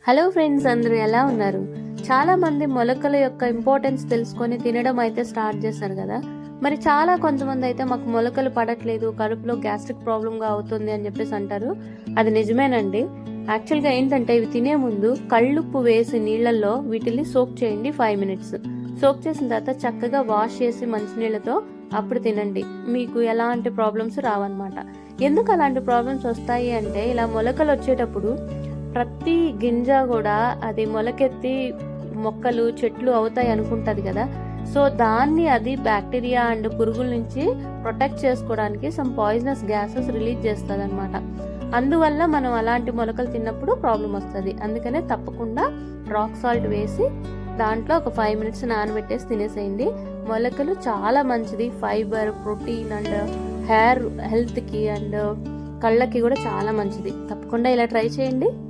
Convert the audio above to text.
Hello friends, అందరూ ఎలా ఉన్నారు? చాలా మంది మొలకల యొక్క ఇంపార్టెన్స్ తెలుసుకొని తినడం అయితే స్టార్ట్ చేస్తారు కదా. మరి కొంతమంది అయితే మాకు మొలకలు పడట్లేదు, కడుపులో గ్యాస్ట్రిక్ ప్రాబ్లంగా అవుతుంది అని చెప్పేసి అంటారు. అది నిజమేనండి. యాక్చువల్గా ఏంటంటే ఇవి తినే ముందు కళ్ళుప్పు వేసి నీళ్ళల్లో వీటిని సోక్ చేయండి 5 మినిట్స్. సోక్ చేసిన తర్వాత చక్కగా వాష్ చేసి మంచినీళ్ళతో అప్పుడు తినండి. మీకు ఎలాంటి ప్రాబ్లమ్స్ రావన్నమాట. ఎందుకు అలాంటి ప్రాబ్లమ్స్ వస్తాయి అంటే, ఇలా మొలకలు వచ్చేటప్పుడు ప్రతి గింజ కూడా అది మొలకెత్తి మొక్కలు చెట్లు అవుతాయి అనుకుంటది కదా. సో దాన్ని అది బ్యాక్టీరియా అండ్ పురుగుల నుంచి ప్రొటెక్ట్ చేసుకోవడానికి సమ్ పాయిజనస్ గ్యాసెస్ రిలీజ్ చేస్తుంది అనమాట. అందువల్ల మనం అలాంటి మొలకలు తిన్నప్పుడు ప్రాబ్లం వస్తుంది. అందుకనే తప్పకుండా రాక్ సాల్ట్ వేసి దాంట్లో ఒక 5 మినిట్స్ నానబెట్టేసి తినేసేయండి. మొలకలు చాలా మంచిది. ఫైబర్, ప్రోటీన్ అండ్ హెయిర్ హెల్త్కి అండ్ కళ్ళకి కూడా చాలా మంచిది. తప్పకుండా ఇలా ట్రై చేయండి.